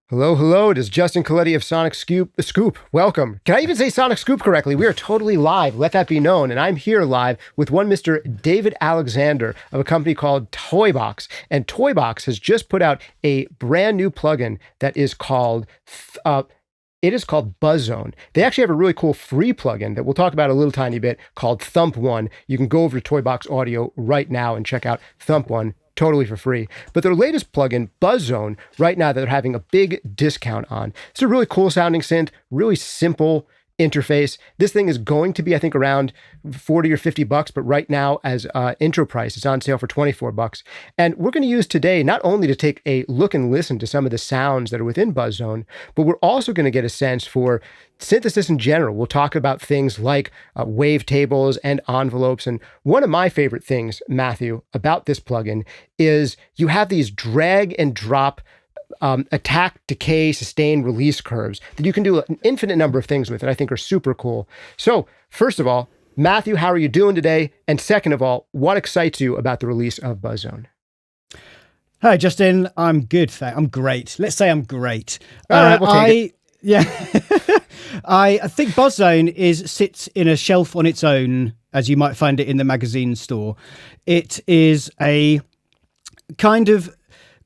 Hello, hello. It is Justin Coletti of SonicScoop. Welcome. Can I even say SonicScoop correctly? We are totally live. Let that be known. And I'm here live with one Mr. David Alexander of a company called Toybox. And Toybox has just put out a brand new plugin that is called buzzone. They actually have a really cool free plugin that we'll talk about a little tiny bit called Thump One. You can go over to Toybox Audio right now and check out Thump One. Totally for free. But their latest plugin, buzzone, right now they're having a big discount on. It's a really cool sounding synth, really simple interface. This thing is going to be, I think, around 40 or 50 bucks, but right now as intro price, it's on sale for 24 bucks. And we're going to use today not only to take a look and listen to some of the sounds that are within buzzone, but we're also going to get a sense for synthesis in general. We'll talk about things like wave tables and envelopes. And one of my favorite things, Matthew, about this plugin is you have these drag and drop attack, decay, sustain, release curves that you can do an infinite number of things with that I think are super cool. So first of all, Matthew, how are you doing today? And second of all, what excites you about the release of buzzone? Hi, Justin. I'm good. I'm great. Let's say I'm great. All right, we'll take it. Yeah. I think buzzone sits in a shelf on its own, as you might find it in the magazine store. It is a kind of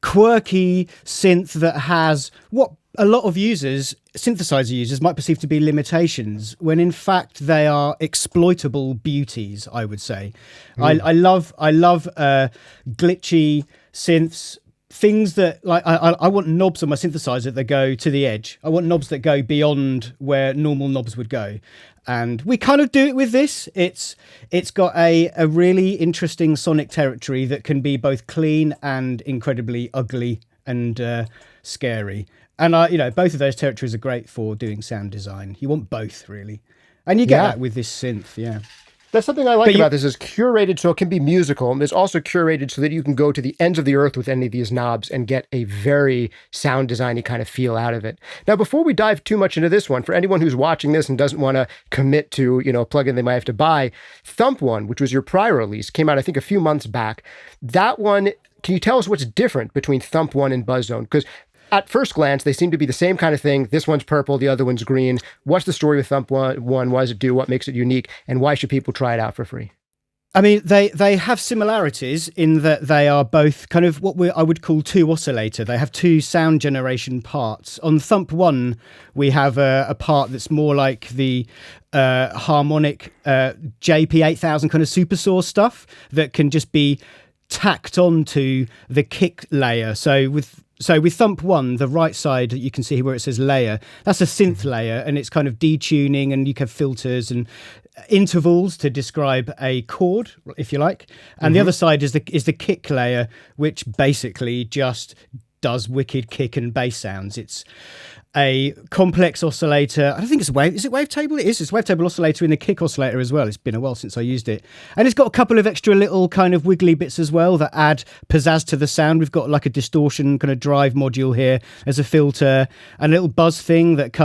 quirky synth that has what a lot of synthesizer users might perceive to be limitations, when in fact they are exploitable beauties, I would say. I love glitchy synths, things that I want knobs on my synthesizer that go to the edge. I want knobs that go beyond where normal knobs would go. And we kind of do it with this. It's got a really interesting sonic territory that can be both clean and incredibly ugly and scary. And both of those territories are great for doing sound design. You want both, really. And you get that with this synth, yeah. That's something I like about this is curated so it can be musical, and it's also curated so that you can go to the ends of the earth with any of these knobs and get a very sound design-y kind of feel out of it. Now, before we dive too much into this one, for anyone who's watching this and doesn't want to commit to, a plugin they might have to buy, Thump One, which was your prior release, came out, I think, a few months back. That one, can you tell us what's different between Thump One and buzzone? Because at first glance, they seem to be the same kind of thing. This one's purple, the other one's green. What's the story with Thump One? What does it do? What makes it unique? And why should people try it out for free? I mean, they have similarities in that they are both kind of what I would call two oscillator. They have two sound generation parts. On Thump One, we have a part that's more like the harmonic JP8000 kind of super source stuff that can just be tacked onto the kick layer. So with Thump One, the right side that you can see where it says layer, that's a synth layer, and it's kind of detuning, and you can have filters and intervals to describe a chord, if you like. And the other side is the kick layer, which basically just does wicked kick and bass sounds. It's a complex oscillator. I think it's is it wavetable? It is. It's a wavetable oscillator in the kick oscillator as well. It's been a while since I used it. And it's got a couple of extra little kind of wiggly bits as well that add pizzazz to the sound. We've got like a distortion kind of drive module here as a filter, and a little buzz thing that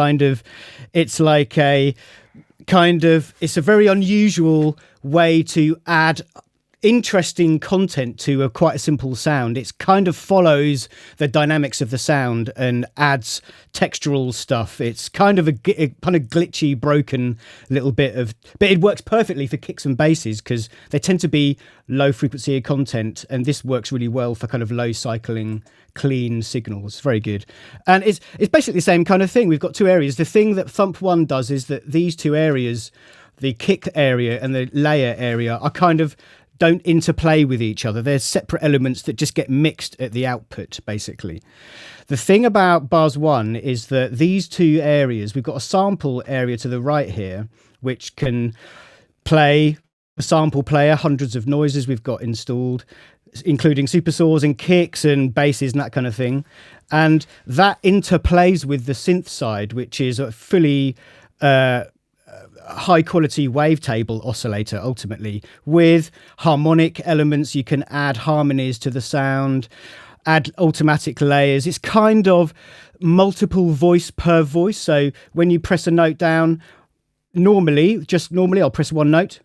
it's a very unusual way to add interesting content to quite a simple sound. It kind of follows the dynamics of the sound and adds textural stuff. It's kind of a kind of glitchy, broken little bit but it works perfectly for kicks and basses because they tend to be low frequency content, and this works really well for kind of low cycling, clean signals. Very good. And it's basically the same kind of thing. We've got two areas. The thing that Thump One does is that these two areas, the kick area and the layer area, are kind of don't interplay with each other. They're separate elements that just get mixed at the output, basically. The thing about Buzz One is that these two areas, we've got a sample area to the right here, which can play a sample player, hundreds of noises we've got installed, including super saws and kicks and basses and that kind of thing. And that interplays with the synth side, which is a fully high quality wavetable oscillator, ultimately, with harmonic elements. You can add harmonies to the sound, add automatic layers. It's kind of multiple voice per voice. So when you press a note down, normally I'll press one note.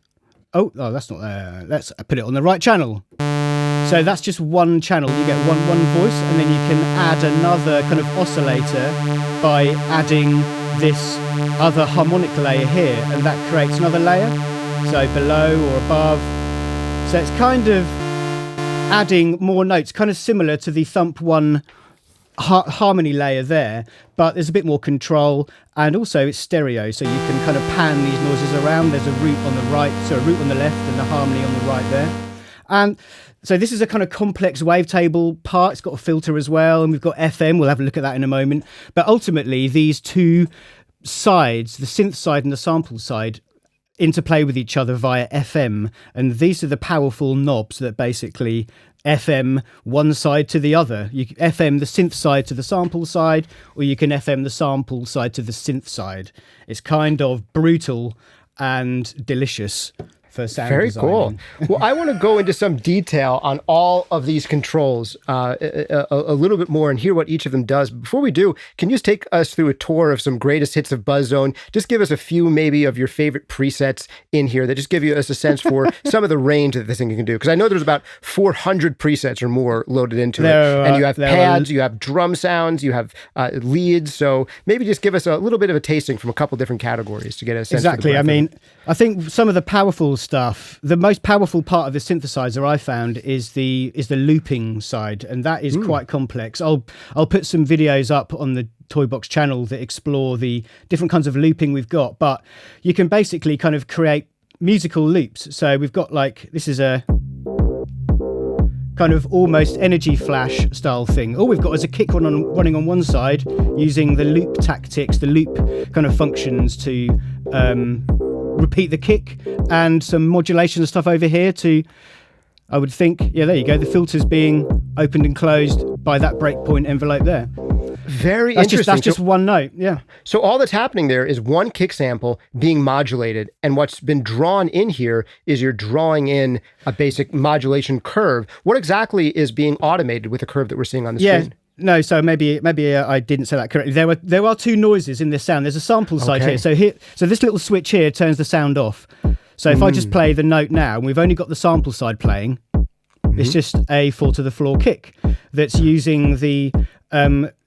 Oh, that's not there. Let's put it on the right channel. So So that's just one channel. You get one voice, and then you can add another kind of oscillator by adding this other harmonic layer here, and that creates another layer, so below or above. So it's kind of adding more notes, kind of similar to the Thump 1 harmony layer there, but there's a bit more control, and also it's stereo, so you can kind of pan these noises around. There's a root on the right, so a root on the left, and the harmony on the right there. And so this is a kind of complex wavetable part. It's got a filter as well, and we've got FM. We'll have a look at that in a moment. But ultimately, these two sides, the synth side and the sample side, interplay with each other via FM, and these are the powerful knobs that basically FM one side to the other. You can FM the synth side to the sample side, or you can FM the sample side to the synth side. It's kind of brutal and delicious for sound Very designing. cool. Well, I want to go into some detail on all of these controls a little bit more and hear what each of them does. Before we do, can you just take us through a tour of some greatest hits of buzzone? Just give us a few maybe of your favorite presets in here that just give us a sense for some of the range that this thing can do. Because I know there's about 400 presets or more loaded into it. And you have pads, you have drum sounds, you have leads. So maybe just give us a little bit of a tasting from a couple different categories to get a sense. Exactly. I mean, I think some of the powerful stuff, the most powerful part of the synthesizer I found is the looping side, and that is quite complex. I'll put some videos up on the Toybox channel that explore the different kinds of looping we've got, but you can basically kind of create musical loops. So we've got like, this is a kind of almost energy flash style thing. All we've got is a kick running on one side using the loop tactics, the loop kind of functions to repeat the kick, and some modulation and stuff over here to, I would think, yeah, there you go, the filter's being opened and closed by that breakpoint envelope there. Very interesting. That's just one note, yeah. So all that's happening there is one kick sample being modulated, and what's been drawn in here is you're drawing in a basic modulation curve. What exactly is being automated with the curve that we're seeing on the screen? No, so maybe I didn't say that correctly. There are two noises in this sound. There's a sample side here. So this little switch here turns the sound off. So if I just play the note now, and we've only got the sample side playing, it's just a 4 to the floor kick that's using the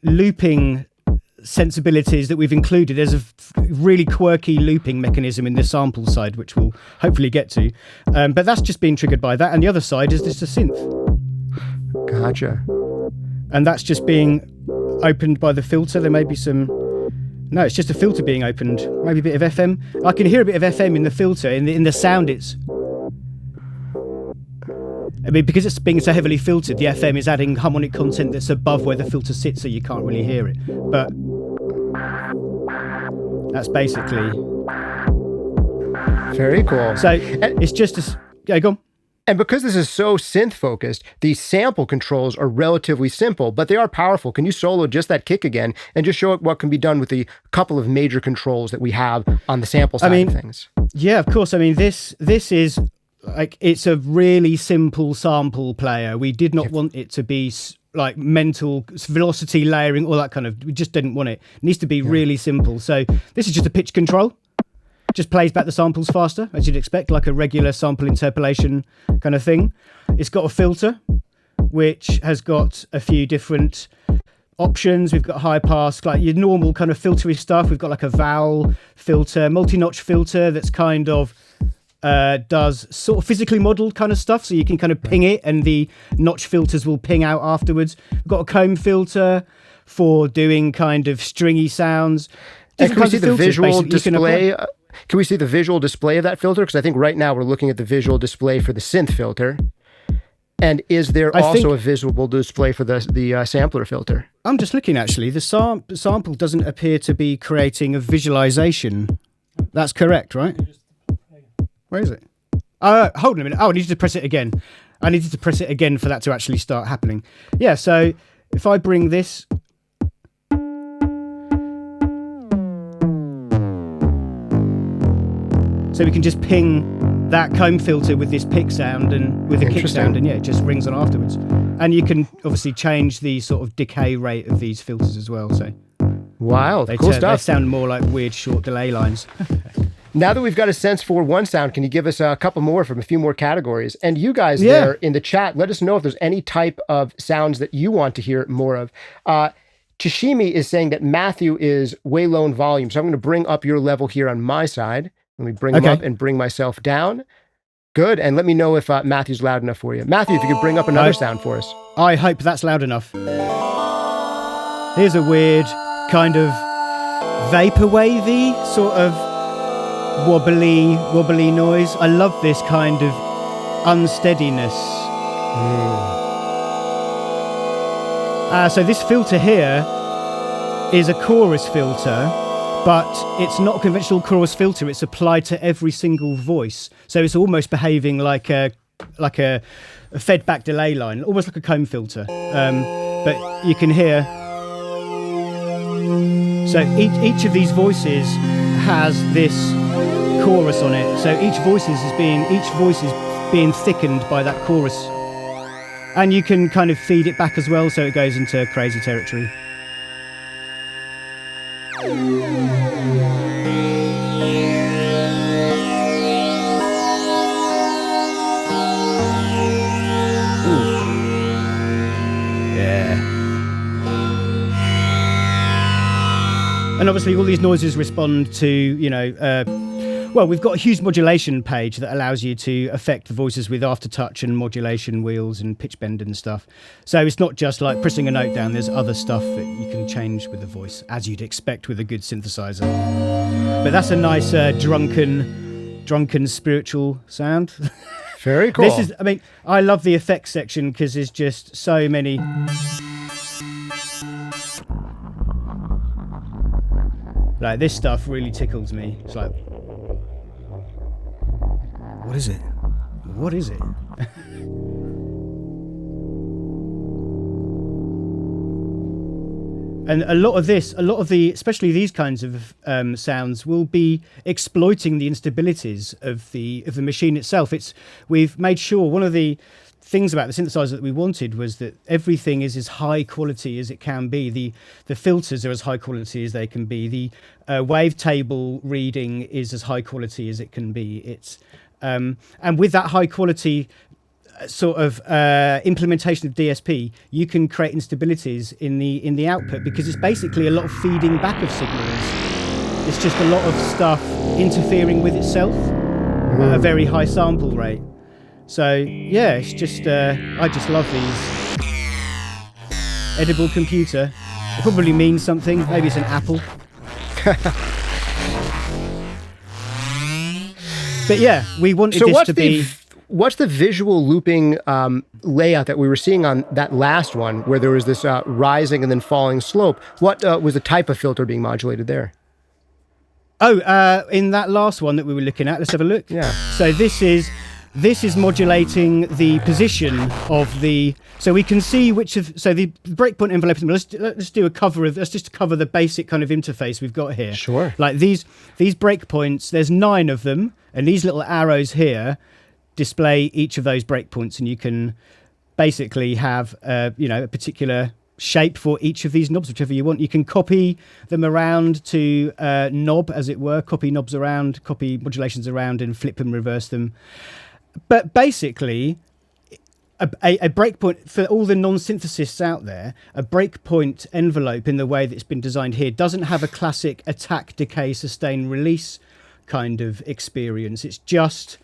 looping sensibilities that we've included. There's a really quirky looping mechanism in the sample side, which we'll hopefully get to. But that's just being triggered by that. And the other side is just a synth. Gotcha. And that's just being opened by the filter. There may be some... No, it's just a filter being opened. Maybe a bit of FM. I can hear a bit of FM in the filter. In the sound, it's... I mean, because it's being so heavily filtered, the FM is adding harmonic content that's above where the filter sits, so you can't really hear it. But that's basically... Very cool. So it's just a... Yeah, go on. And because this is so synth-focused, these sample controls are relatively simple, but they are powerful. Can you solo just that kick again and just show what can be done with the couple of major controls that we have on the sample side of things? Yeah, of course. I mean, this is like, it's a really simple sample player. We did not want it to be like mental velocity layering, all that kind of... We just didn't want it. It needs to be really simple. So this is just a pitch control. Just plays back the samples faster, as you'd expect, like a regular sample interpolation kind of thing. It's got a filter, which has got a few different options. We've got high pass, like your normal kind of filtery stuff. We've got like a vowel filter, multi-notch filter that's kind of does sort of physically modeled kind of stuff. So you can kind of ping it and the notch filters will ping out afterwards. We've got a comb filter for doing kind of stringy sounds. And can we see the visual display? Can we see the visual display of that filter? Because I think right now we're looking at the visual display for the synth filter. And is there also a visual display for the sampler filter? I'm just looking, actually. The sample doesn't appear to be creating a visualization. That's correct, right? Where is it? Hold on a minute. Oh, I needed to press it again. I needed to press it again for that to actually start happening. Yeah, so if I bring this... So we can just ping that comb filter with this pick sound and with the kick sound, and yeah, it just rings on afterwards. And you can obviously change the sort of decay rate of these filters as well. So wild, cool stuff. They sound more like weird short delay lines. Now that we've got a sense for one sound, can you give us a couple more from a few more categories? And you guys there in the chat, let us know if there's any type of sounds that you want to hear more of. Tashimi is saying that Matthew is way low in volume. So I'm going to bring up your level here on my side. Let me bring him up and bring myself down. Good. And let me know if Matthew's loud enough for you. Matthew, if you could bring up another sound for us. I hope that's loud enough. Here's a weird kind of vaporwavy sort of wobbly noise. I love this kind of unsteadiness. So this filter here is a chorus filter, but it's not a conventional chorus filter. It's applied to every single voice, so it's almost behaving like a fed-back delay line, almost like a comb filter. But you can hear. So each of these voices has this chorus on it. So each voice is being thickened by that chorus, and you can kind of feed it back as well, so it goes into crazy territory. And obviously all these noises respond to, well, we've got a huge modulation page that allows you to affect the voices with aftertouch and modulation wheels and pitch bend and stuff. So it's not just like pressing a note down, there's other stuff that you can change with the voice, as you'd expect with a good synthesizer. But that's a nice drunken spiritual sound. Very cool. I love the effects section because there's just so many... Like, this stuff really tickles me. It's like, what is it? What is it? And a lot of the, especially these kinds of sounds, will be exploiting the instabilities of the machine itself. We've made sure one of the things about the synthesizer that we wanted was that everything is as high quality as it can be. The filters are as high quality as they can be. The wavetable reading is as high quality as it can be. It's and with that high quality sort of implementation of DSP, you can create instabilities in the output, because it's basically a lot of feeding back of signals. It's just a lot of stuff interfering with itself at a very high sample rate. So yeah, it's just I just love these. Edible computer. It probably means something. Maybe it's an apple. But yeah, we wanted this to be. What's the visual looping layout that we were seeing on that last one, where there was this rising and then falling slope? What was the type of filter being modulated there? Oh, in that last one that we were looking at, let's have a look. Yeah. So this is modulating the position of the. So we can see which of. So the breakpoint envelope. Let's do a cover of. Let's just cover the basic kind of interface we've got here. Sure. Like these breakpoints. There's 9 of them, and these little arrows here display each of those breakpoints, and you can basically have a particular shape for each of these knobs, whichever you want. You can copy them around to knob, as it were. Copy knobs around, copy modulations around, and flip and reverse them. But basically, a breakpoint, for all the non-synthesists out there, a breakpoint envelope in the way that's been designed here doesn't have a classic attack, decay, sustain, release kind of experience. It's just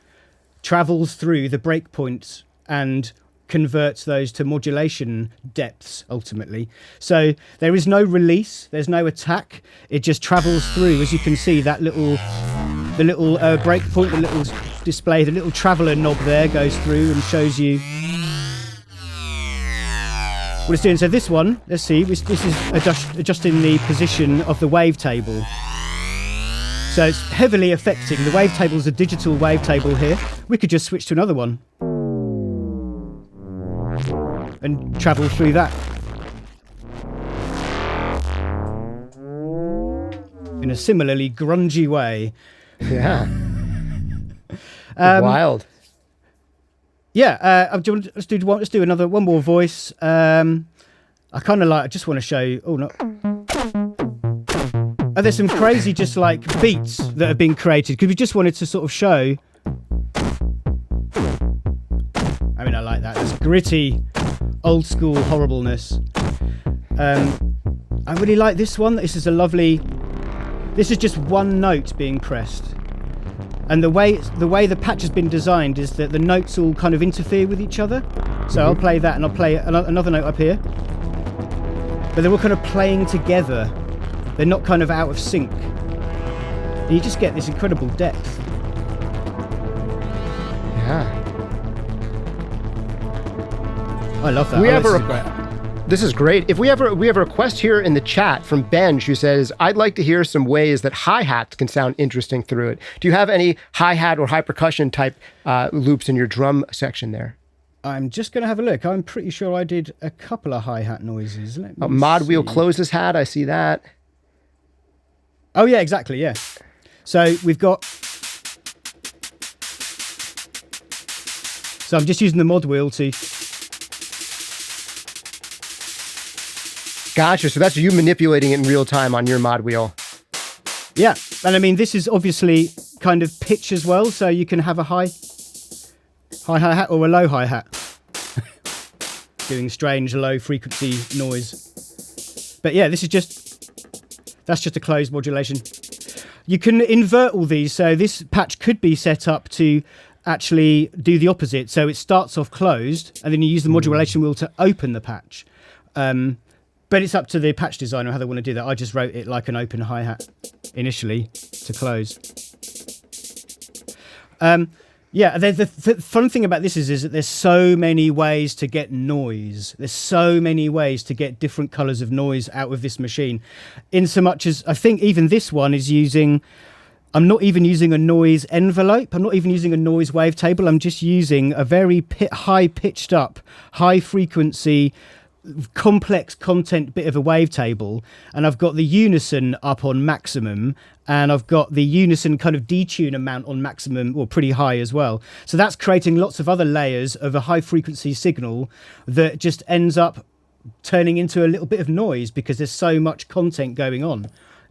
travels through the breakpoints and converts those to modulation depths ultimately. So there is no release, there's no attack. It just travels through, as you can see, the little breakpoint, the little display, the little traveler knob there goes through and shows you what it's doing. So this one, let's see, this is adjusting the position of the wavetable. So it's heavily affecting. The wavetable is a digital wavetable here. We could just switch to another one and travel through that in a similarly grungy way. Yeah. Wild. Yeah. Let's do one more voice. I just want to show you. Oh no. there's some crazy just like beats that have been created because we just wanted to sort of show. I mean, I like that. It's gritty, old school horribleness. I really like this one. This is a lovely. This is just one note being pressed, and the way the patch has been designed is that the notes all kind of interfere with each other. So I'll play that, and I'll play another note up here, but they're all kind of playing together. They're not kind of out of sync. And you just get this incredible depth. Yeah. I love that. This is great. If we have a request here in the chat from Benj who says, I'd like to hear some ways that hi-hats can sound interesting through it. Do you have any hi-hat or high percussion type loops in your drum section there? I'm just going to have a look. I'm pretty sure I did a couple of hi-hat noises. Let me Mod see. wheel closes hat. I see that. Oh, yeah, exactly. Yeah. So we've got. So I'm just using the mod wheel to. Gotcha. So that's you manipulating it in real time on your mod wheel. Yeah. And I mean, this is obviously kind of pitch as well. So you can have a high hi-hat or a low hi-hat. Doing strange low frequency noise. But yeah, that's just a closed modulation. You can invert all these. So this patch could be set up to actually do the opposite. So it starts off closed and then you use the modulation wheel to open the patch. But it's up to the patch designer how they want to do that. I just wrote it like an open hi-hat initially to close. Yeah, the fun thing about this is that there's so many ways to get noise. There's so many ways to get different colours of noise out of this machine. In so much as I think even this one is using... I'm not even using a noise envelope. I'm not even using a noise wavetable. I'm just using a very high-pitched up, high-frequency... complex content bit of a wavetable, and I've got the unison up on maximum, and I've got the unison kind of detune amount on maximum, or pretty high as well. So that's creating lots of other layers of a high frequency signal that just ends up turning into a little bit of noise because there's so much content going on.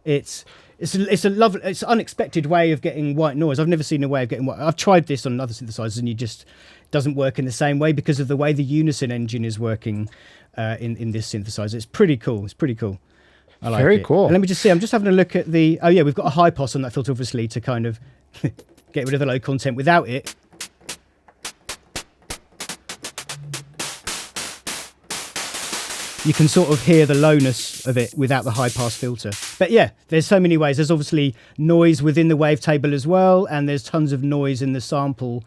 It's an unexpected way of getting white noise. I've never seen a way of getting white. I've tried this on other synthesizers and it doesn't work in the same way because of the way the unison engine is working in this synthesizer. It's pretty cool. I like Very it. cool. And let me just see. I'm just having a look at the... Oh, yeah, we've got a high pass on that filter, obviously, to kind of get rid of the low content. Without it... you can sort of hear the lowness of it without the high pass filter. But yeah, there's so many ways. There's obviously noise within the wavetable as well, and there's tons of noise in the sample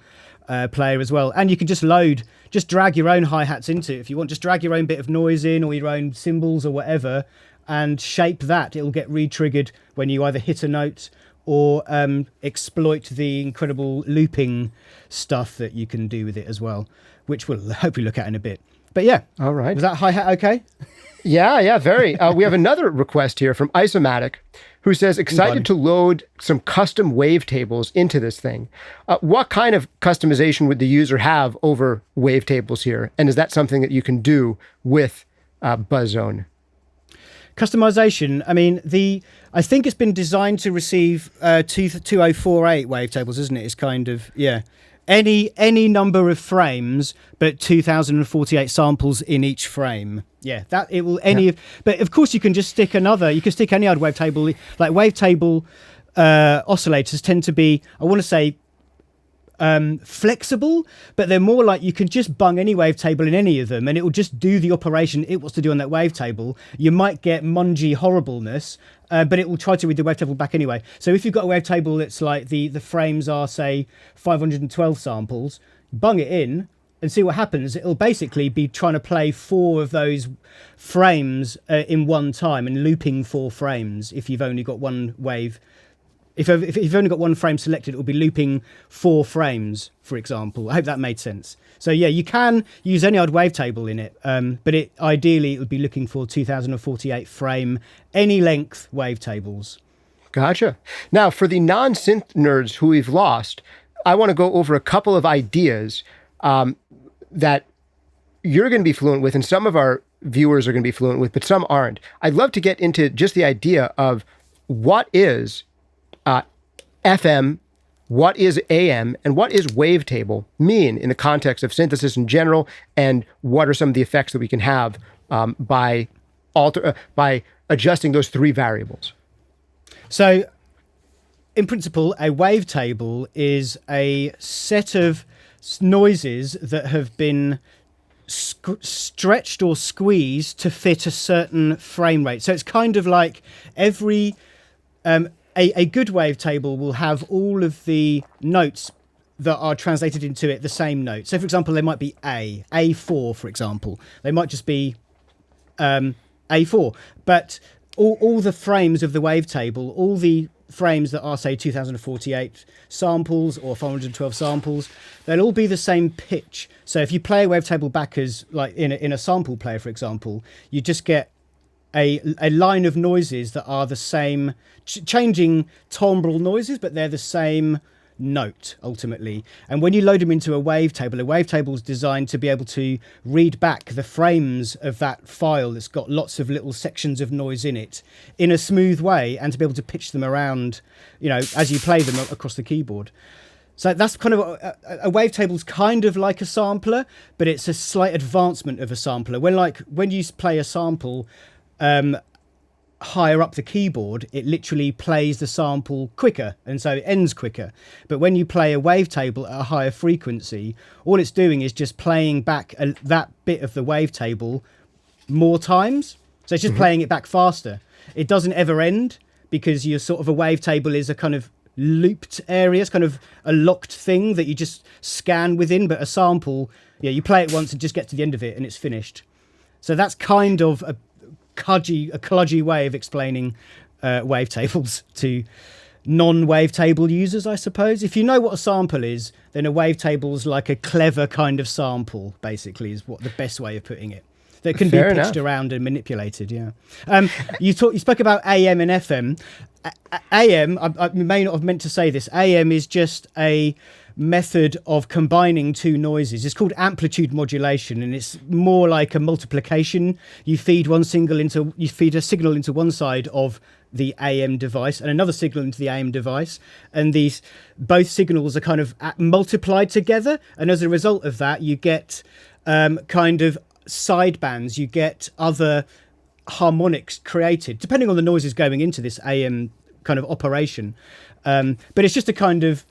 player as well. And you can just drag your own hi-hats into it if you want. Just drag your own bit of noise in or your own cymbals or whatever and shape that. It'll get re-triggered when you either hit a note or exploit the incredible looping stuff that you can do with it as well, which we'll hopefully look at in a bit. But yeah. All right. Was that hi-hat okay? Yeah, very. We have another request here from Isomatic, who says, excited to load some custom wavetables into this thing. What kind of customization would the user have over wavetables here? And is that something that you can do with buzzone? Customization, I mean, I think it's been designed to receive 2048 wavetables, isn't it? It's kind of, yeah. Any number of frames, but 2048 samples in each frame. Yeah, that it will but of course you can just stick any other wavetable. Like wavetable oscillators tend to be, I want to say, flexible, but they're more like you can just bung any wavetable in any of them and it will just do the operation it wants to do on that wavetable. You might get mungy horribleness, but it will try to read the wavetable back anyway. So if you've got a wavetable that's like the frames are, say, 512 samples, bung it in and see what happens. It'll basically be trying to play 4 of those frames in one time and looping 4 frames if you've only got one wave. If you've only got one frame selected, it will be looping 4 frames, for example. I hope that made sense. So yeah, you can use any odd wavetable in it, but ideally it would be looking for 2048 frame, any length wavetables. Gotcha. Now, for the non-synth nerds who we've lost, I want to go over a couple of ideas that you're going to be fluent with, and some of our viewers are going to be fluent with, but some aren't. I'd love to get into just the idea of what is FM, what is AM, and what is wavetable mean in the context of synthesis in general, and what are some of the effects that we can have by adjusting those three variables? So, in principle, a wavetable is a set of noises that have been stretched or squeezed to fit a certain frame rate. So it's kind of like every a good wavetable will have all of the notes that are translated into it the same note. So, for example, they might be A4, for example. They might just be A4, but all the frames of the wavetable, all the frames that are, say, 2048 samples or 412 samples, they'll all be the same pitch. So if you play a wavetable back as like in a sample player, for example, you just get a line of noises that are the same, changing timbral noises, but they're the same note ultimately. And when you load them into a wavetable is designed to be able to read back the frames of that file that's got lots of little sections of noise in it in a smooth way, and to be able to pitch them around, you know, as you play them across the keyboard. So that's kind of a wavetable's kind of like a sampler, but it's a slight advancement of a sampler. When you play a sample higher up the keyboard, it literally plays the sample quicker, and so it ends quicker. But when you play a wavetable at a higher frequency, all it's doing is just playing back that bit of the wavetable more times. So it's just playing it back faster. It doesn't ever end, because you're sort of, a wavetable is a kind of looped area. It's kind of a locked thing that you just scan within, but a sample, you play it once and just get to the end of it and it's finished. So that's kind of a kludgy way of explaining wavetables to non-wavetable users, I suppose. If you know what a sample is, then a wavetable is like a clever kind of sample, basically, is what the best way of putting it. That can be pitched around and manipulated, yeah. You spoke about AM and FM. AM, I may not have meant to say this, AM is just a method of combining two noises. It's called amplitude modulation, and it's more like a multiplication. You feed a signal into one side of the AM device and another signal into the AM device, and these both signals are kind of multiplied together, and as a result of that you get kind of sidebands, you get other harmonics created depending on the noises going into this AM kind of operation, but it's just a kind of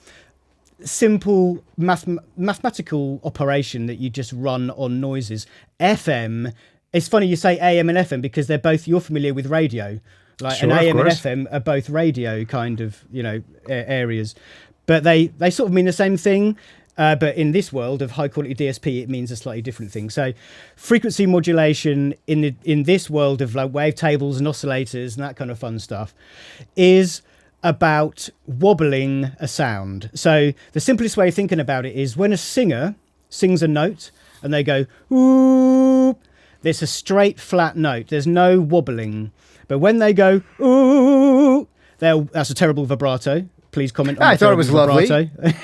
simple mathematical operation that you just run on noises. FM, it's funny you say AM and FM, because they're both, you're familiar with radio, like, sure, and AM and FM are both radio kind of, areas, but they sort of mean the same thing. But in this world of high quality DSP, it means a slightly different thing. So frequency modulation in this world of like wavetables and oscillators and that kind of fun stuff is about wobbling a sound. So the simplest way of thinking about it is when a singer sings a note and they go, ooh, there's a straight flat note. There's no wobbling. But when they go, ooh, that's a terrible vibrato. Please comment on I thought it was vibrato. Lovely.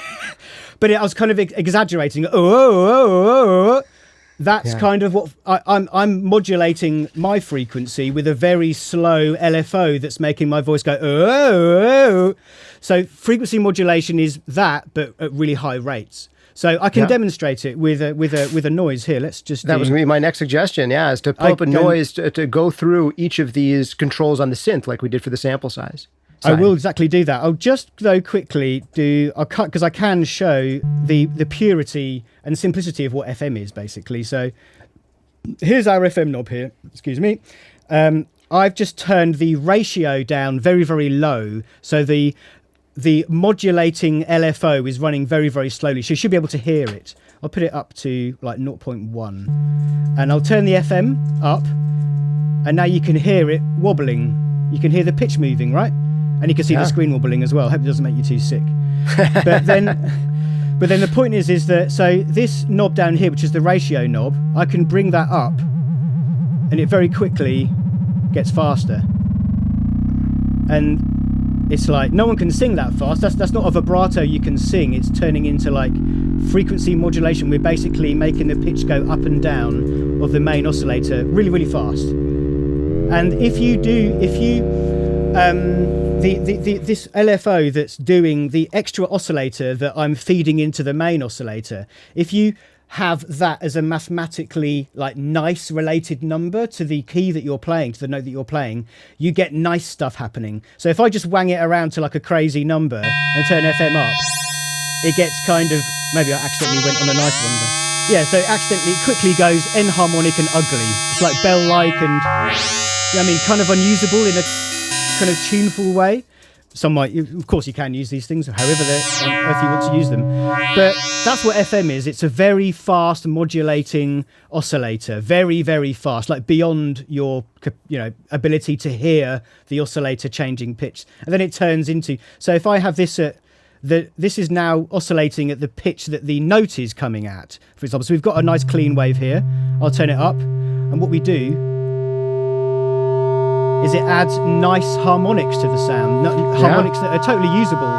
But I was kind of exaggerating. Oh. That's kind of what I'm modulating my frequency with a very slow LFO that's making my voice go oh. So frequency modulation is that, but at really high rates. So I can demonstrate it with a noise here. Let's just. That was going to be my next suggestion. Yeah, is to pull up a noise to go through each of these controls on the synth, like we did for the sample size. I will exactly do that. I'll just, though, quickly because I can show the purity and simplicity of what FM is, basically. So here's our FM knob here. Excuse me. I've just turned the ratio down very, very low. So the modulating LFO is running very, very slowly. So you should be able to hear it. I'll put it up to like 0.1. And I'll turn the FM up. And now you can hear it wobbling. You can hear the pitch moving, right? And you can see the screen wobbling as well. I hope it doesn't make you too sick. But then the point is that, so this knob down here, which is the ratio knob, I can bring that up and it very quickly gets faster. And it's like, no one can sing that fast. That's not a vibrato you can sing. It's turning into like frequency modulation. We're basically making the pitch go up and down of the main oscillator really, really fast. And if you this LFO that's doing the extra oscillator that I'm feeding into the main oscillator, if you have that as a mathematically like nice related number to the key that you're playing, to the note that you're playing, you get nice stuff happening. So if I just wang it around to like a crazy number and turn FM up, it gets kind of, maybe I accidentally went on a nice one. But yeah, so accidentally, it quickly goes enharmonic and ugly. It's like bell-like and, I mean, kind of unusable in a kind of tuneful way. Some might, of course, you can use these things however on earth you want to use them. But that's what FM is. It's a very fast modulating oscillator, very, very fast, like beyond your, ability to hear the oscillator changing pitch. And then it turns into. So if I have this this is now oscillating at the pitch that the note is coming at, for example. So we've got a nice clean wave here. I'll turn it up, and what we do is it adds nice harmonics to the sound, harmonics that are totally usable.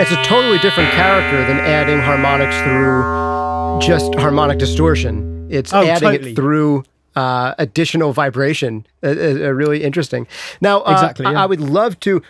It's a totally different character than adding harmonics through just harmonic distortion. It's adding it through additional vibration. Really interesting. Now, exactly, I would love to.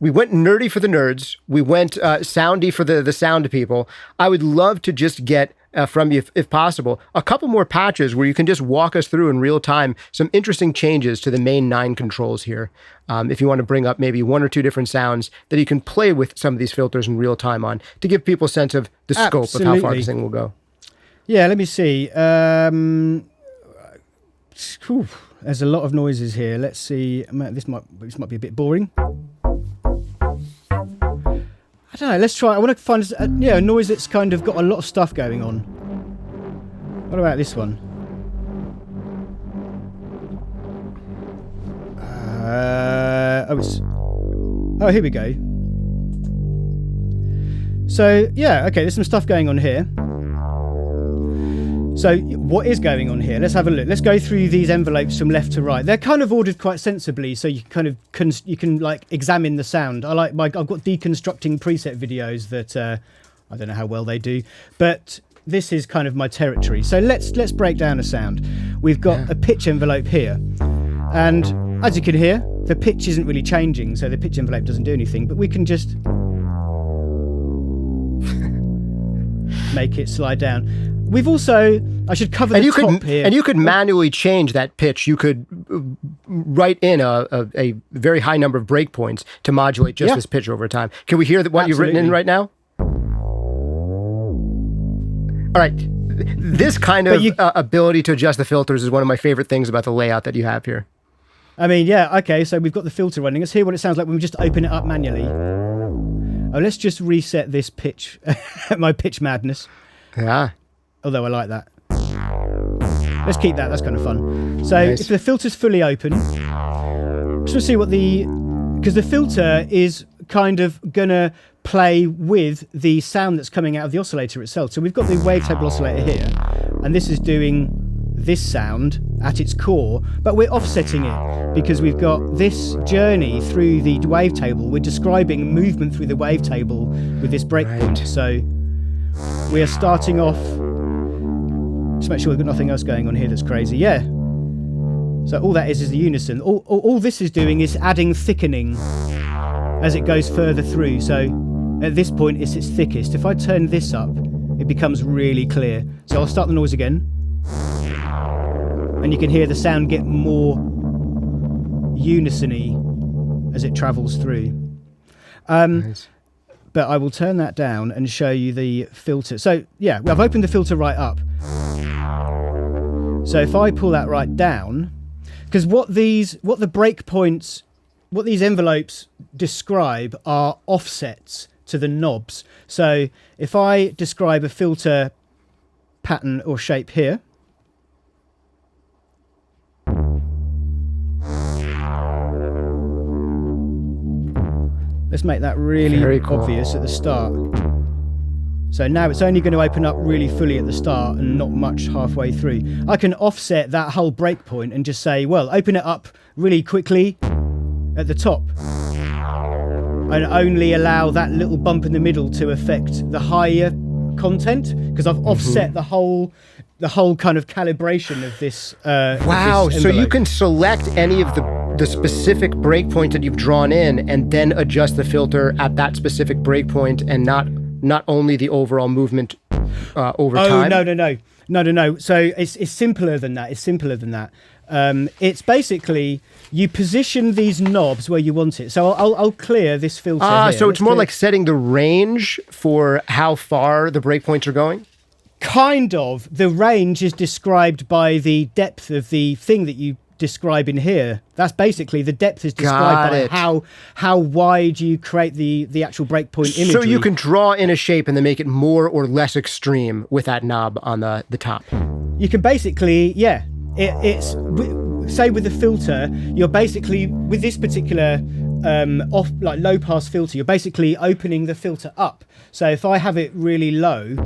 We went nerdy for the nerds. We went soundy for the sound people. I would love to just get from you, if possible, a couple more patches where you can just walk us through in real time some interesting changes to the main 9 controls here. If you want to bring up maybe 1 or 2 different sounds that you can play with some of these filters in real time on to give people a sense of the scope of how far this thing will go. Yeah, let me see. There's a lot of noises here. Let's see. This might be a bit boring. I don't know, let's try. I want to find a noise that's kind of got a lot of stuff going on. What about this one? Here we go. So, yeah, okay, there's some stuff going on here. So what is going on here? Let's have a look. Let's go through these envelopes from left to right. They're kind of ordered quite sensibly, so you can like examine the sound. I've got deconstructing preset videos that I don't know how well they do, but this is kind of my territory. So let's break down a sound. We've got a pitch envelope here, and as you can hear, the pitch isn't really changing, so the pitch envelope doesn't do anything. But we can just make it slide down. We've also, I should cover the top here. And you could manually change that pitch. You could write in a very high number of breakpoints to modulate just this pitch over time. Can we hear what you've written in right now? All right. This kind of ability to adjust the filters is one of my favorite things about the layout that you have here. I mean, yeah, okay, so we've got the filter running. Let's hear what it sounds like when we just open it up manually. Oh, let's just reset this pitch, my pitch madness. Yeah. Although I like that. Let's keep that, that's kind of fun. So if the filter's fully open, just to see what because the filter is kind of gonna play with the sound that's coming out of the oscillator itself. So we've got the wavetable oscillator here, and this is doing this sound at its core, but we're offsetting it because we've got this journey through the wavetable. We're describing movement through the wavetable with this breakpoint. Right. So we are starting off. Just make sure we've got nothing else going on here that's crazy. Yeah. So all that is the unison. All this is doing is adding thickening as it goes further through. So at this point, it's its thickest. If I turn this up, it becomes really clear. So I'll start the noise again. And you can hear the sound get more unison-y as it travels through. Nice. But I will turn that down and show you the filter. So yeah, I've opened the filter right up. So if I pull that right down, because what these envelopes describe are offsets to the knobs. So if I describe a filter pattern or shape here, let's make that really obvious at the start. So now it's only going to open up really fully at the start and not much halfway through. I can offset that whole breakpoint and just say, well, open it up really quickly at the top and only allow that little bump in the middle to affect the higher content, because I've offset the whole kind of calibration of this. Wow! So you can select any of the the specific breakpoint that you've drawn in and then adjust the filter at that specific breakpoint and not only the overall movement over time? No. So it's simpler than that. It's basically you position these knobs where you want it. So I'll clear this filter here. So it's more like setting the range for how far the breakpoints are going? Kind of. The range is described by the depth of the thing that you describe in here. That's basically the depth is described by how wide you create the actual breakpoint imagery. So you can draw in a shape and then make it more or less extreme with that knob on the top. You can basically, it's say with the filter, you're basically with this particular low pass filter, you're basically opening the filter up. So if I have it really low,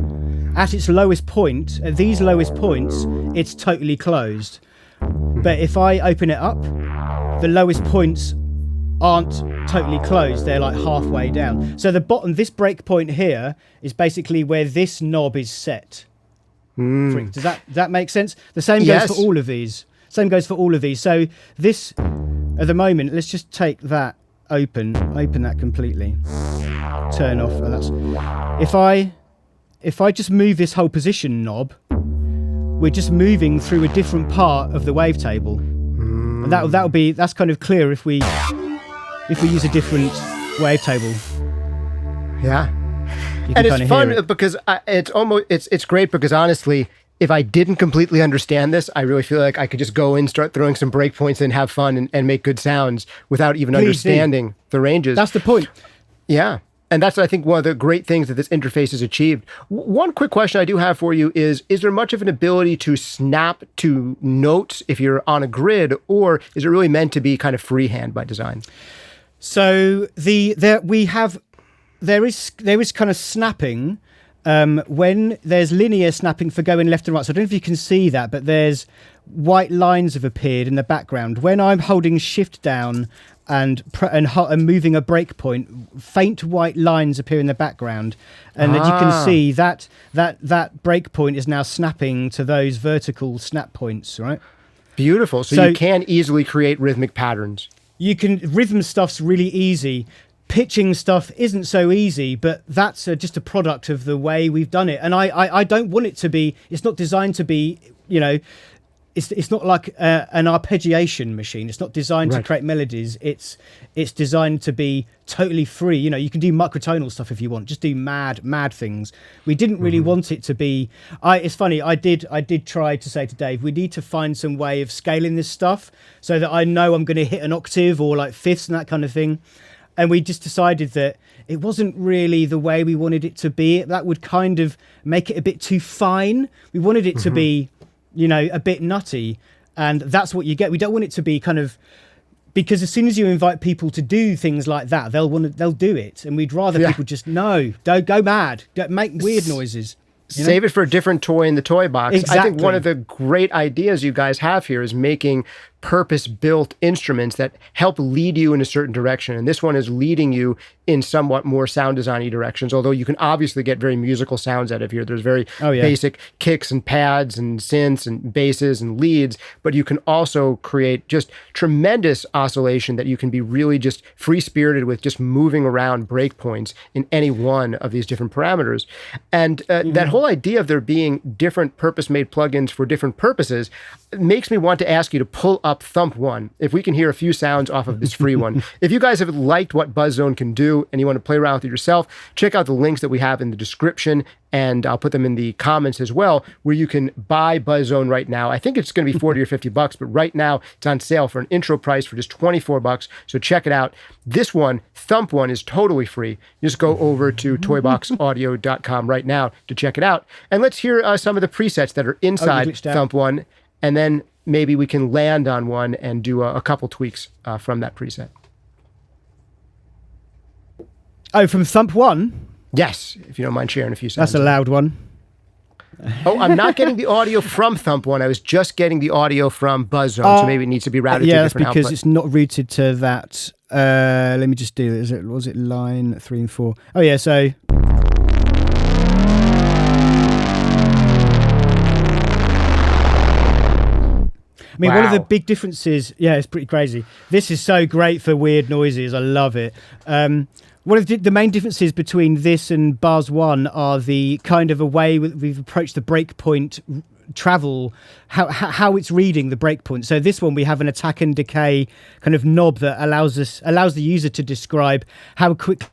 at its lowest point, at these lowest points, it's totally closed. But if I open it up, the lowest points aren't totally closed. They're like halfway down. So the bottom, this breakpoint here is basically where this knob is set. Does that make sense? The same goes for all of these. So this, at the moment, let's just take that open that completely. Turn off. If I just move this whole position knob, we're just moving through a different part of the wavetable. And that's kind of clear if we use a different wavetable. Yeah. And it's fun because it's great because honestly, if I didn't completely understand this, I really feel like I could just go in, start throwing some breakpoints and have fun and make good sounds without even understanding the ranges. That's the point. Yeah. And that's, I think, one of the great things that this interface has achieved. One quick question I do have for you is there much of an ability to snap to notes if you're on a grid, or is it really meant to be kind of freehand by design? So there is kind of snapping when there's linear snapping for going left and right. So I don't know if you can see that, but there's white lines have appeared in the background. When I'm holding shift down and moving a breakpoint, faint white lines appear in the background, and as you can see that breakpoint is now snapping to those vertical snap points, right? Beautiful. So you can easily create rhythmic patterns. You can rhythm stuff's really easy. Pitching stuff isn't so easy, but that's just a product of the way we've done it. And I don't want it to be. It's not designed to be. It's not like an arpeggiation machine. It's not designed to create melodies. It's designed to be totally free. You can do microtonal stuff if you want. Just do mad things. We didn't really want it to be. It's funny. I did try to say to Dave, we need to find some way of scaling this stuff so that I know I'm going to hit an octave or like fifths and that kind of thing. And we just decided that it wasn't really the way we wanted it to be. That would kind of make it a bit too fine. We wanted it to be, a bit nutty. And that's what you get. We don't want it to be kind of... Because as soon as you invite people to do things like that, they'll do it. And we'd rather people just, don't go mad. Don't make weird noises. Save it for a different toy in the toy box. Exactly. I think one of the great ideas you guys have here is making purpose-built instruments that help lead you in a certain direction. And this one is leading you in somewhat more sound design-y directions, although you can obviously get very musical sounds out of here. There's very basic kicks and pads and synths and basses and leads, but you can also create just tremendous oscillation that you can be really just free-spirited with, just moving around breakpoints in any one of these different parameters. And that whole idea of there being different purpose-made plugins for different purposes makes me want to ask you to pull up Thump 1, if we can hear a few sounds off of this free one. If you guys have liked what buzzone can do and you want to play around with it yourself, check out the links that we have in the description, and I'll put them in the comments as well, where you can buy buzzone right now. I think it's going to be 40 or $50, but right now it's on sale for an intro price for just $24. So check it out. This one, Thump 1, is totally free. You just go over to toyboxaudio.com right now to check it out. And let's hear some of the presets that are inside Thump 1, and then maybe we can land on one and do a couple tweaks from that preset. Oh, from Thump 1? Yes, if you don't mind sharing a few sounds. That's a loud one. Oh, I'm not getting the audio from Thump 1. I was just getting the audio from buzzone, so maybe it needs to be routed to a different output. Yeah, that's because it's not routed to that. Let me just do it. Was it line 3 and 4? Oh, yeah, so... I mean, one of the Wow. big differences, yeah, it's pretty crazy. This is so great for weird noises. I love it. One of the main differences between this and Buzz 1 are the kind of a way we've approached the breakpoint travel, how it's reading the breakpoint. So this one, we have an attack and decay kind of knob that allows the user to describe how quick.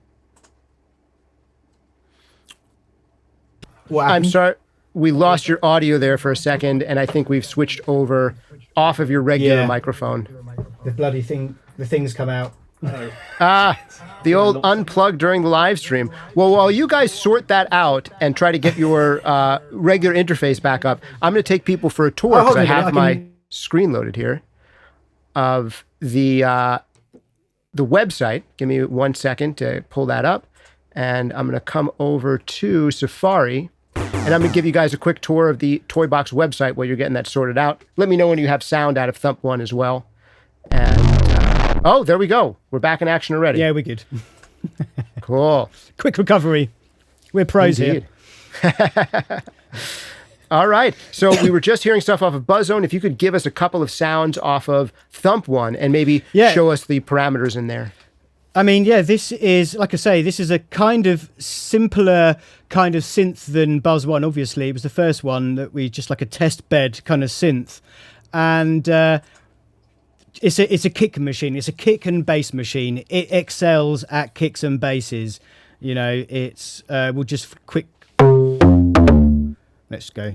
I'm sorry. We lost your audio there for a second, and I think we've switched over off of your regular microphone. The bloody thing, the things come out. The old unplug during the live stream. Well, while you guys sort that out and try to get your regular interface back up, I'm going to take people for a tour because I have my screen loaded here of the website. Give me 1 second to pull that up, and I'm going to come over to Safari. And I'm going to give you guys a quick tour of the Toybox website while you're getting that sorted out. Let me know when you have sound out of Thump 1 as well. And, oh, there we go. We're back in action already. Yeah, we're good. Cool. Quick recovery. We're pros Indeed. here. All right. So we were just hearing stuff off of buzzone. If you could give us a couple of sounds off of Thump 1 and maybe show us the parameters in there. I mean, yeah, this is, like I say, this is a kind of simpler kind of synth than Buzz 1, obviously. It was the first one that we just like a test bed kind of synth. And it's a kick machine. It's a kick and bass machine. It excels at kicks and basses. You know, it's, we'll just quick, let's go.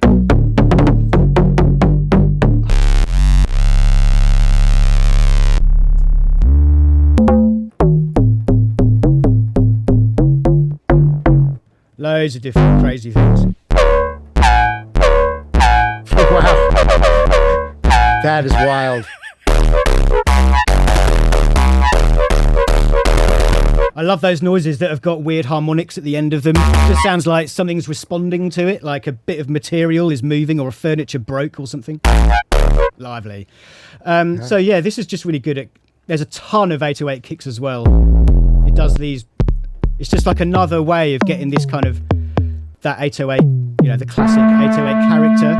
Loads of different crazy things. Wow. That is wild. I love those noises that have got weird harmonics at the end of them. It just sounds like something's responding to it, like a bit of material is moving or a furniture broke or something. Lively. So yeah, this is just really good at... There's a ton of 808 kicks as well. It does these... It's just like another way of getting this kind of... That 808, you know, the classic 808 character.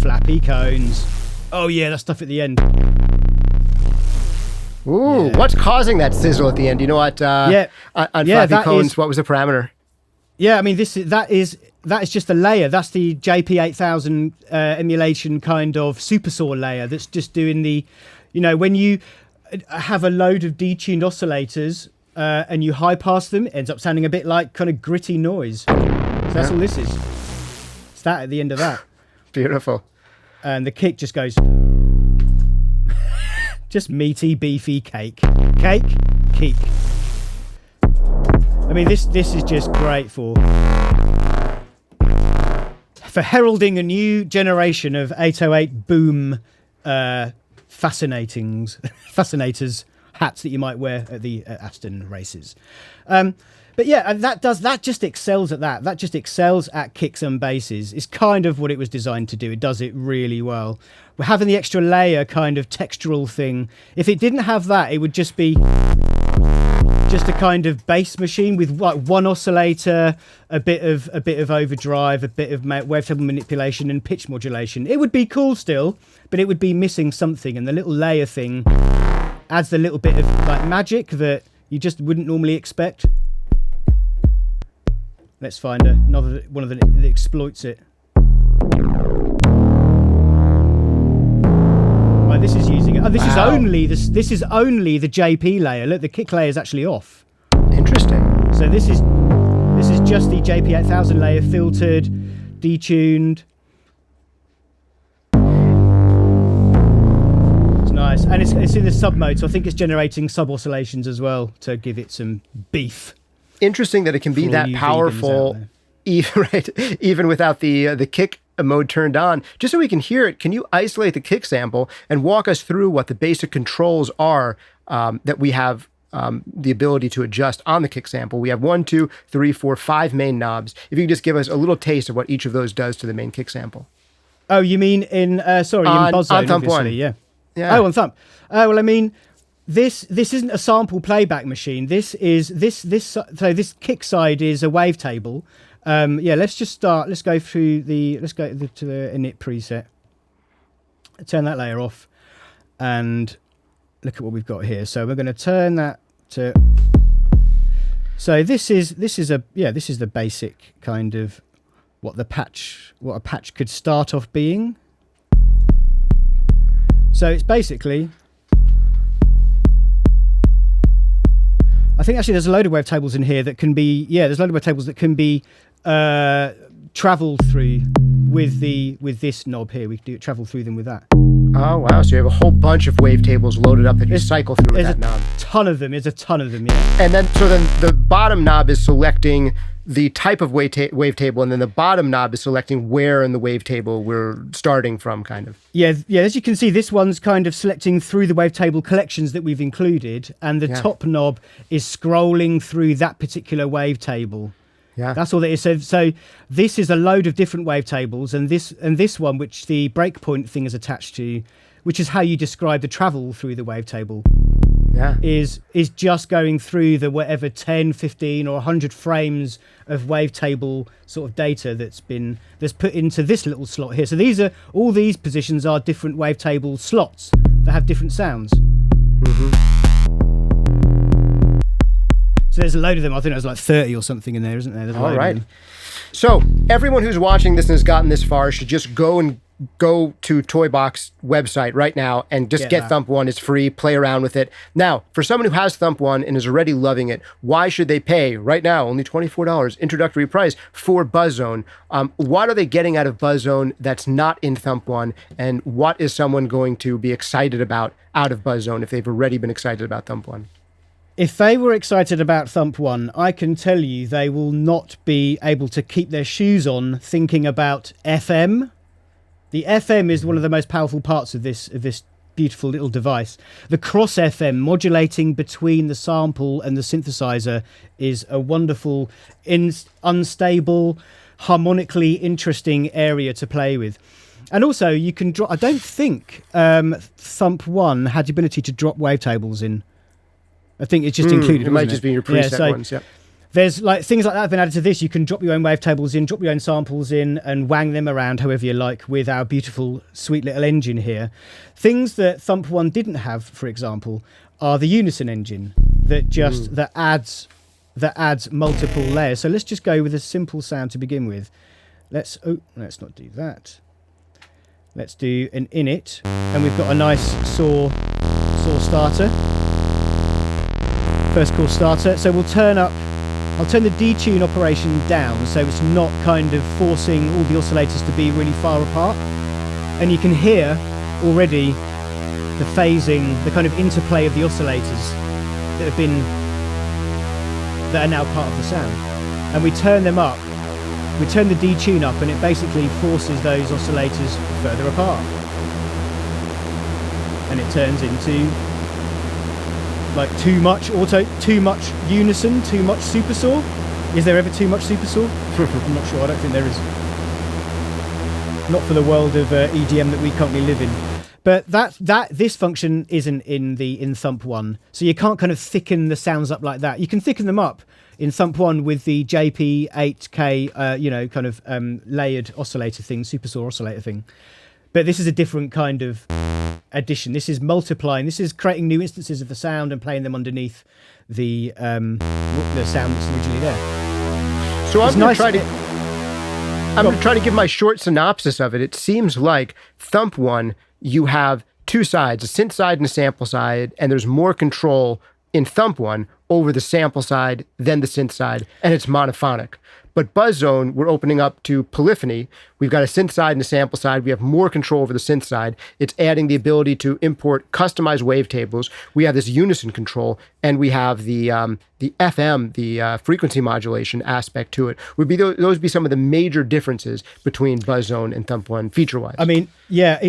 Flappy cones. Oh yeah, that stuff at the end. Ooh, what's causing that sizzle at the end? You know what? On Flappy Cones, what was the parameter? Yeah, I mean, that is just a layer. That's the JP8000 emulation kind of super saw layer that's just doing the, you know, when you have a load of detuned oscillators and you high pass them, it ends up sounding a bit like kind of gritty noise. So that's all this is. It's that at the end of that. Beautiful. And the kick just goes... just meaty, beefy cake. Cake, keek. I mean, this is just great for heralding a new generation of 808 boom fascinators, hats that you might wear at the Aston races. But yeah, that just excels at that. That just excels at kicks and basses. It's kind of what it was designed to do. It does it really well. We're having the extra layer kind of textural thing. If it didn't have that, it would just be just a kind of bass machine with like one oscillator, a bit of overdrive, a bit of wavetable manipulation and pitch modulation. It would be cool still, but it would be missing something. And the little layer thing adds the little bit of like magic that you just wouldn't normally expect. Let's find another one of the that exploits it. Right, this is using it. Oh, this is only this is only the JP layer. Look, the kick layer is actually off. Interesting. So this is just the JP8000 layer, filtered, detuned. It's nice, and it's in the sub mode, so I think it's generating sub oscillations as well to give it some beef. Interesting that it can be that powerful, even without the kick mode turned on. Just so we can hear it, can you isolate the kick sample and walk us through what the basic controls are that we have the ability to adjust on the kick sample? We have 1, 2, 3, 4, 5 main knobs. If you could just give us a little taste of what each of those does to the main kick sample. Oh, you mean in buzzone, on Thump obviously, 1. Yeah. Oh, on Thump. Well, I mean, this isn't a sample playback machine. So this kick side is a wavetable, Yeah, let's just start. Let's go through the. Let's go to the init preset. Turn that layer off, and look at what we've got here. So we're going to turn that to. So this is the basic kind of what a patch could start off being. So it's basically. I think actually there's a load of wavetables in here that can be. Yeah, there's a load of wavetables that can be traveled through with this knob here. We can travel through them with that. Oh wow! So you have a whole bunch of wavetables loaded up that you cycle through with that knob. There's a ton of them. Yeah. And then the bottom knob is selecting the type of wavetable, and then the bottom knob is selecting where in the wavetable we're starting from, kind of. Yeah. As you can see, this one's kind of selecting through the wavetable collections that we've included, and the top knob is scrolling through that particular wavetable. Yeah, that's all it is. So this is a load of different wavetables, and this one, which the breakpoint thing is attached to, which is how you describe the travel through the wavetable. Yeah, is just going through the whatever 10, 15, or 100 frames of wavetable sort of data that's put into this little slot here. So all these positions are different wavetable slots that have different sounds. Mm-hmm. So there's a load of them. I think there's like 30 or something in there, isn't there? All right. So everyone who's watching this and has gotten this far should just go to Toybox website right now and just get Thump 1. It's free. Play around with it. Now, for someone who has Thump 1 and is already loving it, why should they pay right now only $24 introductory price for buzzone? What are they getting out of buzzone that's not in Thump 1? And what is someone going to be excited about out of buzzone if they've already been excited about Thump 1? If they were excited about Thump 1, I can tell you they will not be able to keep their shoes on thinking about FM. The FM is one of the most powerful parts of this beautiful little device. The cross FM, modulating between the sample and the synthesizer, is a wonderful, unstable, harmonically interesting area to play with. And also, you can drop. I don't think Thump 1 had the ability to drop wavetables in. I think it's just included. It might just be your preset ones. Yeah. There's like things like that have been added to this. You can drop your own wavetables in, drop your own samples in, and wang them around however you like with our beautiful, sweet little engine here. Things that Thump 1 didn't have, for example, are the unison engine that adds multiple layers. So let's just go with a simple sound to begin with. Let's not do that. Let's do an init, and we've got a nice saw starter. First course starter. So I'll turn the detune operation down so it's not kind of forcing all the oscillators to be really far apart. And you can hear already the phasing, the kind of interplay of the oscillators that are now part of the sound. And we turn them up, we turn the detune up, and it basically forces those oscillators further apart. And it turns into like too much unison, too much supersaw. Is there ever too much supersaw? I'm not sure. I don't think there is. Not for the world of EDM that we currently live in. But this function isn't in Thump 1, so you can't kind of thicken the sounds up like that. You can thicken them up in Thump 1 with the JP8K, kind of layered oscillator thing, supersaw oscillator thing. But this is a different kind of addition. This is multiplying. This is creating new instances of the sound and playing them underneath the sound that's originally there. So I'm going to try to give my short synopsis of it. It seems like Thump 1, you have two sides, a synth side and a sample side, and there's more control in Thump 1 over the sample side than the synth side, and it's monophonic. But buzzone, we're opening up to polyphony. We've got a synth side and a sample side. We have more control over the synth side. It's adding the ability to import customized wavetables. We have this unison control, and we have the FM, the frequency modulation aspect to it. Those would be some of the major differences between buzzone and Thump 1 feature-wise. I mean, yeah,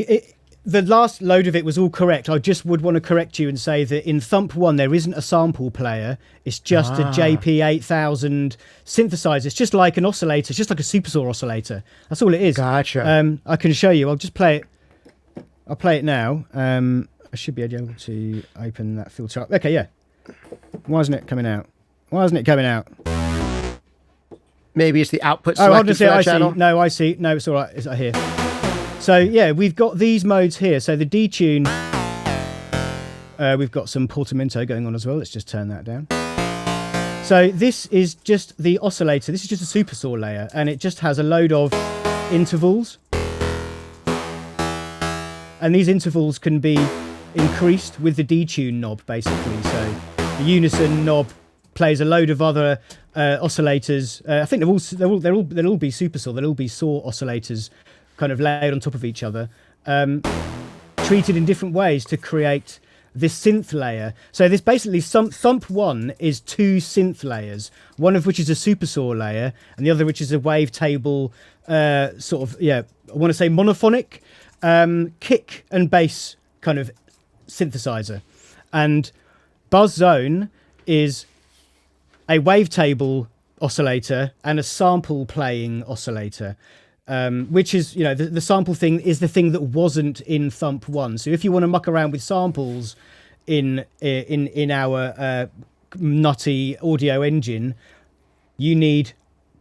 the last load of it was all correct. I just would want to correct you and say that in Thump 1, there isn't a sample player. It's just a JP8000 synthesizer. It's just like an oscillator. It's just like a supersaw oscillator. That's all it is. Gotcha. I can show you. I'll just play it. I'll play it now. I should be able to open that filter up. Okay, yeah. Why isn't it coming out? Maybe it's the output Oh, selected for that I channel. see. No, I see. No, it's all right. It's right here. So yeah, we've got these modes here. So the detune, we've got some portamento going on as well. Let's just turn that down. So this is just the oscillator. This is just a super saw layer, and it just has a load of intervals. And these intervals can be increased with the detune knob, basically. So the unison knob plays a load of other oscillators. I think they'll all be super saw. They'll all be saw oscillators, kind of laid on top of each other, treated in different ways to create this synth layer. So this basically Thump 1 is 2 synth layers, one of which is a super saw layer, and the other which is a wavetable sort of, I want to say monophonic kick and bass kind of synthesizer. And buzzone is a wavetable oscillator and a sample playing oscillator, which is, the sample thing is the thing that wasn't in Thump 1. So if you want to muck around with samples in our nutty audio engine, you need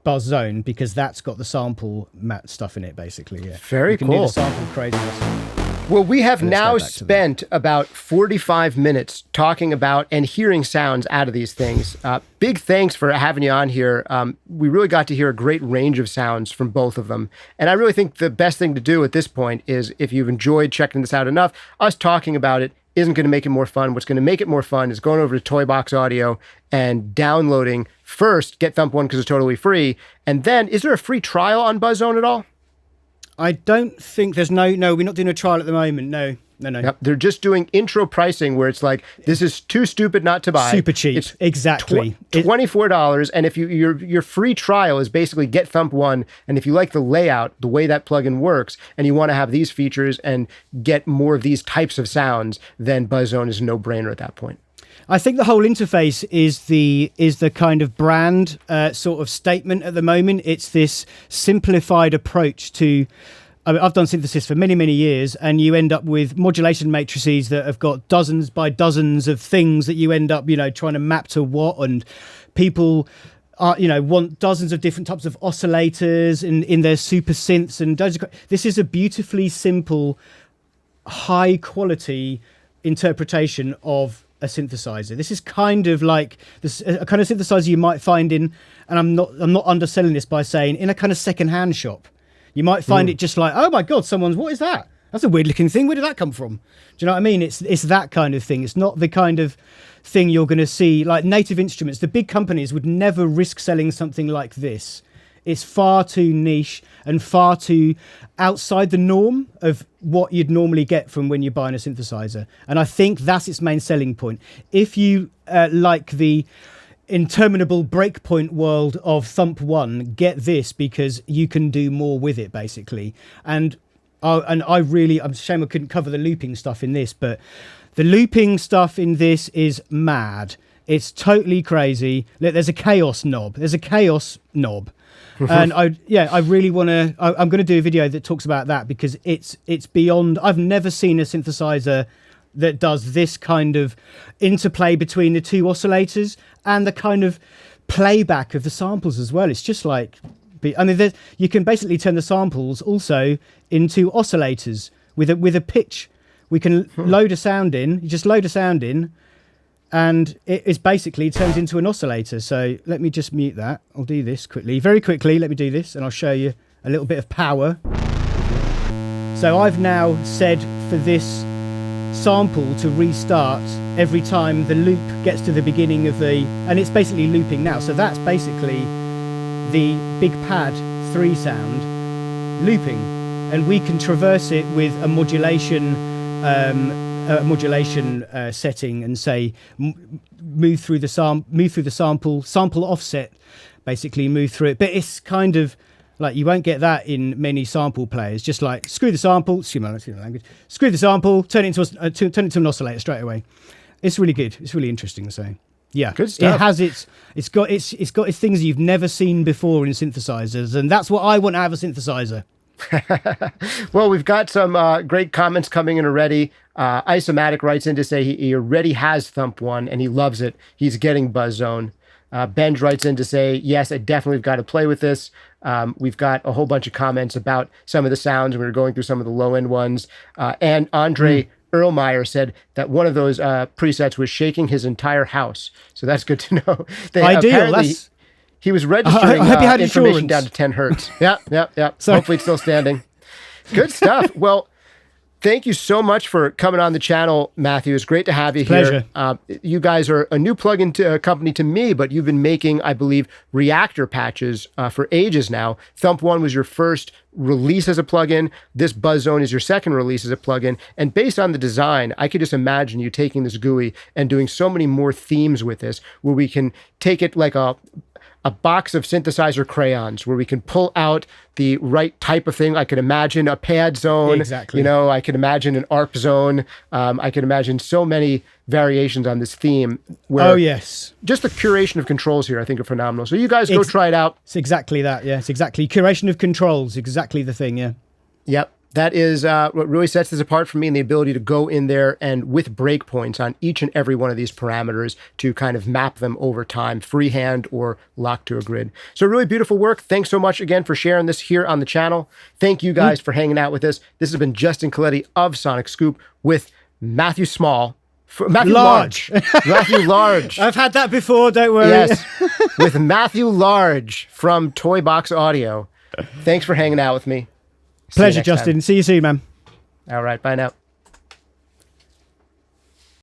buzzone, because that's got the sample stuff in it, basically. Yeah. Very you can cool. do the sample craziness. Well, we have Let's now go back to spent about 45 minutes talking about and hearing sounds out of these things. Big thanks for having you on here. We really got to hear a great range of sounds from both of them. And I really think the best thing to do at this point is, if you've enjoyed checking this out enough, us talking about it isn't going to make it more fun. What's going to make it more fun is going over to Toybox Audio and downloading first Get Thump 1 because it's totally free. And then, is there a free trial on buzzone at all? I don't think there's no, we're not doing a trial at the moment. No. Yep. They're just doing intro pricing where it's like, this is too stupid not to buy. Super cheap. It's exactly. $24. And if your free trial is basically Get Thump 1. And if you like the layout, the way that plugin works, and you want to have these features and get more of these types of sounds, then buzzone is a no-brainer at that point. I think the whole interface is the kind of brand sort of statement at the moment. It's this simplified approach to. I mean, I've done synthesis for many, many years, and you end up with modulation matrices that have got dozens by dozens of things that you end up, trying to map to what, and people are, want dozens of different types of oscillators in their super synths, and this is a beautifully simple, high quality interpretation of a synthesizer. This is kind of like a kind of synthesizer you might find in, and I'm not underselling this by saying, in a kind of second-hand shop. You might find it just like, oh my God, what is that? That's a weird looking thing. Where did that come from? Do you know what I mean? It's that kind of thing. It's not the kind of thing you're going to see like Native Instruments. The big companies would never risk selling something like this. It's far too niche and far too outside the norm of what you'd normally get from when you're buying a synthesizer. And I think that's its main selling point. If you like the interminable breakpoint world of Thump 1, get this, because you can do more with it, basically. And I'm a shame I couldn't cover the looping stuff in this, but the looping stuff in this is mad. It's totally crazy. Look, there's a chaos knob. And I really want to. I'm going to do a video that talks about that, because it's beyond. I've never seen a synthesizer that does this kind of interplay between the two oscillators and the kind of playback of the samples as well. It's just like, you can basically turn the samples also into oscillators with a pitch. We can load a sound in. You just load a sound in, and it is basically turns into an oscillator. So let me just mute that. I'll do this very quickly. Let me do this, and I'll show you a little bit of power. So I've now said for this sample to restart every time the loop gets to the beginning of and it's basically looping now. So that's basically the big pad 3 sound looping, and we can traverse it with a modulation setting and say move through the sample offset, basically move through it. But it's kind of like, you won't get that in many sample players. Just like, screw the sample, screw the sample, turn it into an oscillator straight away. It's really good. It's really interesting. So yeah, good stuff. It has it's got its things you've never seen before in synthesizers, and that's what I want out of a synthesizer. Well, we've got some great comments coming in already. Isomatic writes in to say he already has Thump 1 and he loves it. He's getting buzzone. Benj writes in to say, yes, I definitely got to play with this. We've got a whole bunch of comments about some of the sounds. We were going through some of the low-end ones. And Andre Erlmeyer said that one of those presets was shaking his entire house. So that's good to know. Ideal. He was registering I hope you had information insurance. down to 10 hertz. Yeah. So hopefully it's still standing. Good stuff. Well, thank you so much for coming on the channel, Matthew. It's great to have you here. Pleasure. You guys are a new plugin company to me, but you've been making, I believe, reactor patches for ages now. Thump 1 was your first release as a plugin. This buzzone is your second release as a plugin. And based on the design, I could just imagine you taking this GUI and doing so many more themes with this, where we can take it like a box of synthesizer crayons where we can pull out the right type of thing. I could imagine a pad zone. Exactly. I could imagine an ARP zone. I could imagine so many variations on this theme. Where oh, yes. Just the curation of controls here, I think, are phenomenal. So you guys go try it out. It's exactly that. Yeah, it's exactly. Curation of controls, exactly the thing. Yeah. Yep. That is what really sets this apart for me, and the ability to go in there and with breakpoints on each and every one of these parameters to kind of map them over time, freehand or locked to a grid. So really beautiful work. Thanks so much again for sharing this here on the channel. Thank you guys for hanging out with us. This has been Justin Coletti of SonicScoop with Matthew Small. Matthew Large. Matthew Large. I've had that before, don't worry. Yes. With Matthew Large from Toybox Audio. Thanks for hanging out with me. Pleasure, Justin. See you soon, man. All right. Bye now.